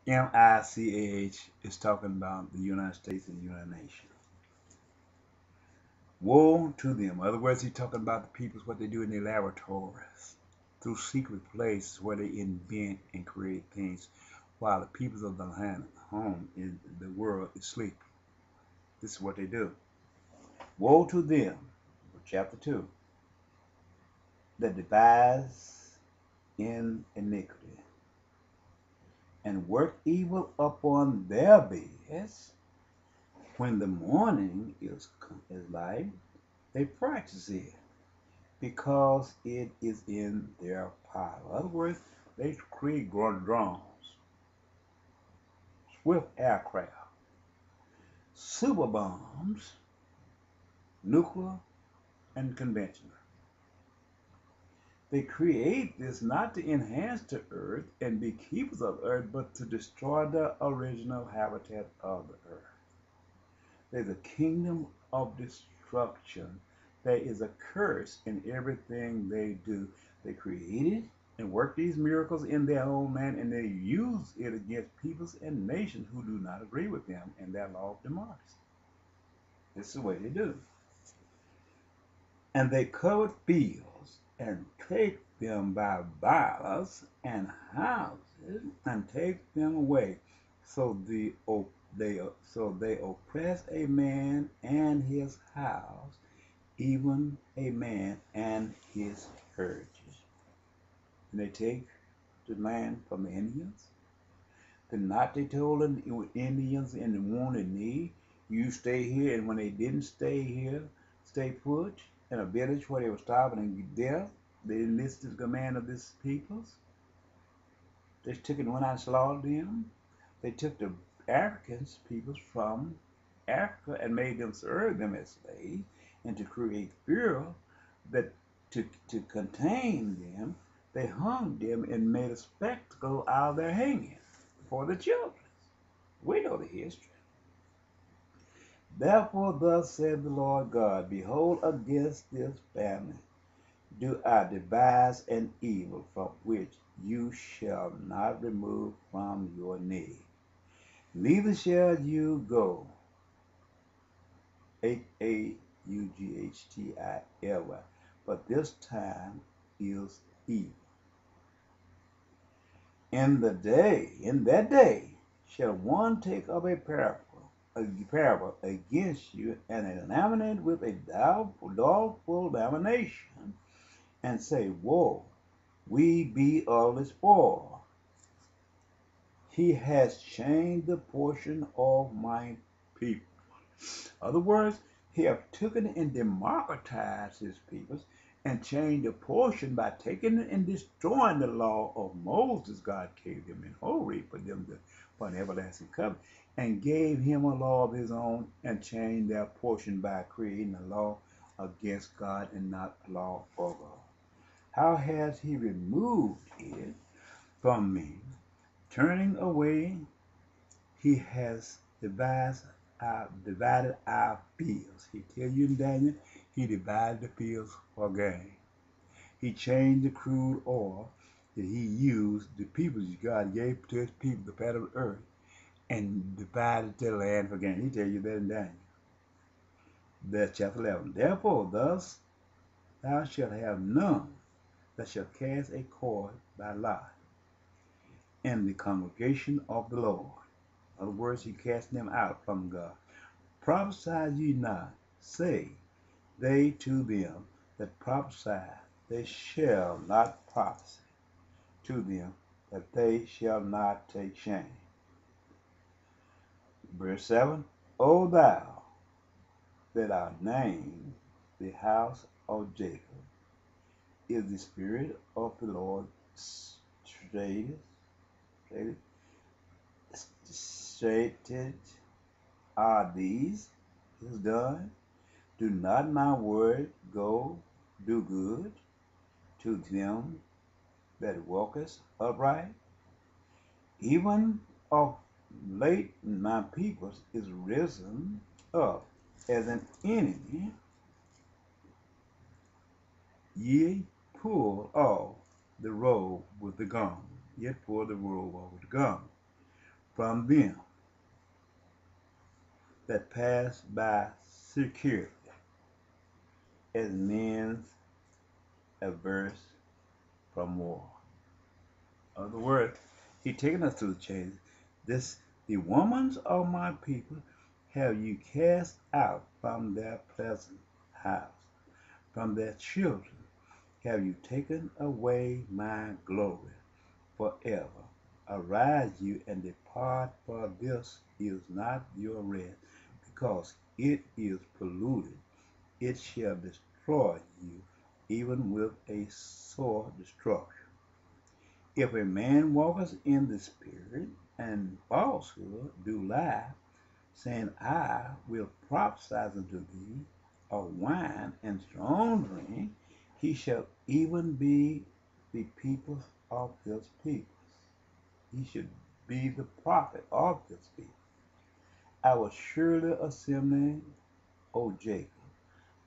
MICH is talking about the United States and the United Nations. Woe to them. In other words, he's talking about the peoples, what they do in their laboratories, through secret places where they invent and create things, while the peoples of the land, home, in the world is sleeping. This is what they do. Woe to them, chapter 2, that devise in iniquity and work evil upon their beds. When the morning is light, they practice it because it is in their power. In other words, they create drones, swift aircraft, super bombs, nuclear and conventional. They create this not to enhance the earth and be keepers of the earth, but to destroy the original habitat of the earth. There's a kingdom of destruction. There is a curse in everything they do. They created and work these miracles in their own land, and they use it against peoples and nations who do not agree with them and their law of democracy. This is the way they do. And they covered fields and take them by violence and houses and take them away. So they oppress a man and his house, even a man and his heritage. And they take the land from the Indians. The not they told the Indians in the wounded knee, you stay here, and when they didn't stay here, stay put in a village where they were starving and death, they enlisted the command of these peoples. They took and went out and slaughtered them. They took the Africans, peoples from Africa, and made them serve them as slaves, and to create fear that to contain them, they hung them and made a spectacle out of their hanging for the children. We know the history. Therefore, thus said the Lord God, behold, against this family do I devise an evil from which you shall not remove from your need. Neither shall you go, Haughtil, but this time is evil. In that day, shall one take up a parable against you, and examine it with a doubtful examination, and say, woe, we be utterly spoiled. He has changed the portion of my people. In other words, he have taken and democratized his peoples and changed the portion by taking and destroying the law of Moses God gave them in Horeb for an everlasting covenant, and gave him a law of his own and changed their portion by creating a law against God and not a law for God. How has he removed it from me? Turning away, he has divided our fields. He tell you in Daniel, he divided the fields for gain. He changed the crude oil that he used, the people God gave to his people, the fat of the earth, and divided their land for gain. He tell you that in Daniel. That's chapter 11. Therefore, thus thou shalt have none that shall cast a cord by lot in the congregation of the Lord. In other words, he cast them out from God. Prophesy ye not, say they to them that prophesy, they shall not prophesy to them, that they shall not take shame. Verse 7, O thou that art named the house of Jacob, is the spirit of the Lord straightest are these is done? Do not my word go do good to them that walketh upright? Even of late my people is risen up as an enemy, ye pull off the robe with the gum, yet pull the robe off with the gum. from them that pass by securely, as men averse from war. In other words, he taken us through the changes. The women of my people have you cast out from their pleasant house, from their children have you taken away my glory forever. Arise you and depart, for this is not your rest, because it is polluted. It shall destroy you, even with a sore destruction. If a man walketh in the Spirit, and falsehood do lie, saying, I will prophesy unto thee of wine and strong drink, he shall even be the people of his people. He should be the prophet of his people. I will surely assemble, O Jacob,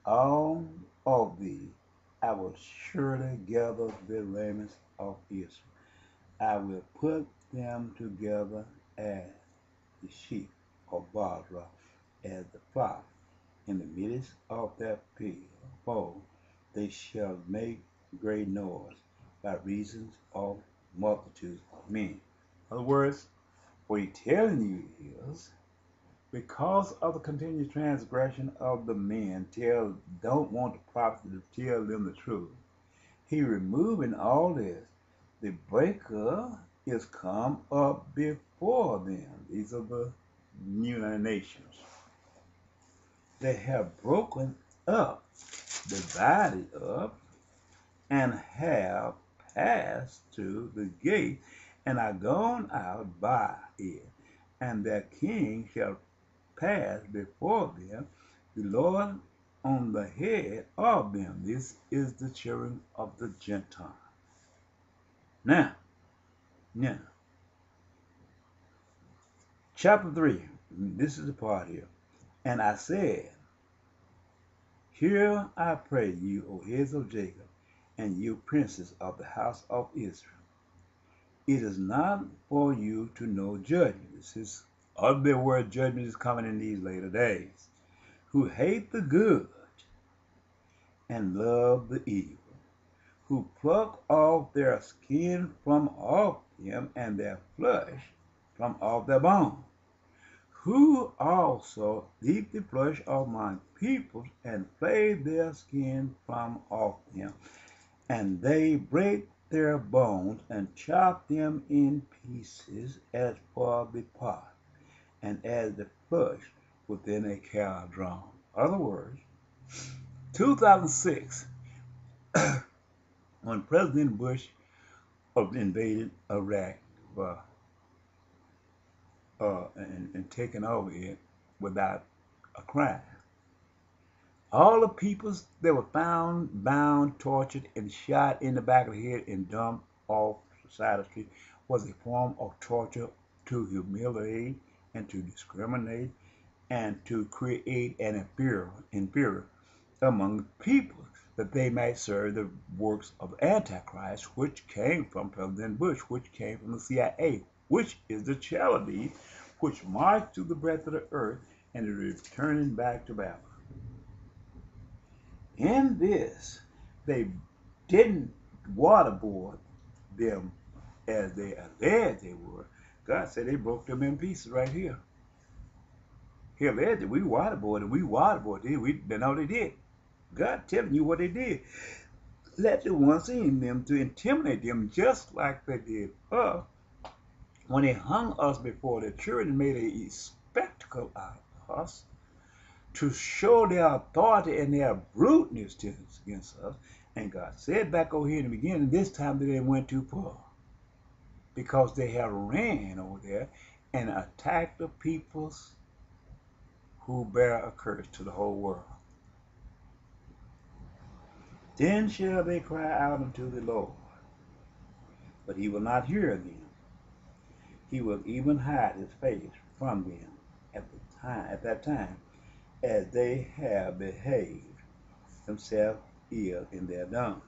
all of thee. I will surely gather the remnants of Israel. I will put them together as the sheep of Basra, as the flock in the midst of their fold. They shall make great noise by reason of multitudes of men. In other words, what he's telling you is, because of the continued transgression of the men, don't want the prophet to tell them the truth. He removing all this. The breaker is come up before them. These are the United Nations. They have broken up, divided up, and have passed to the gate, and are gone out by it, and their king shall pass before them, the Lord on the head of them. This is the children of the Gentiles. Now, chapter 3, this is the part here. And I said, hear, I pray you, O heads of Jacob, and you princes of the house of Israel. It is not for you to know judgment. This is other word judgment is coming in these later days. Who hate the good and love the evil, who pluck off their skin from off them, and their flesh from off their bones, who also eat the flesh of my people, and flay their skin from off them, and they break their bones, and chop them in pieces as for the pot, and as the flesh within a caldron. In other words, 2006, when President Bush invaded Iraq and taken over it without a crime, all the peoples that were found, bound, tortured, and shot in the back of the head and dumped off the side of the street was a form of torture to humiliate and to discriminate and to create an inferior among the people, that they might serve the works of Antichrist, which came from President Bush, which came from the CIA, which is the Chaldees, which marched through the breadth of the earth and is returning back to Babylon. In this, they didn't waterboard them as they alleged they were. God said they broke them in pieces right here. He alleged that we waterboarded. They know they did. God telling you what they did. Let the ones in them to intimidate them, just like they did us when they hung us before the church and made a spectacle out of us, to show their authority and their bruteness against us. And God said back over here in the beginning, this time they went too far, because they have ran over there and attacked the peoples who bear a curse to the whole world. Then shall they cry out unto the Lord, but he will not hear them. He will even hide his face from them at that time, as they have behaved themselves ill in their dung.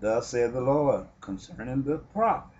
Thus saith the Lord concerning the prophet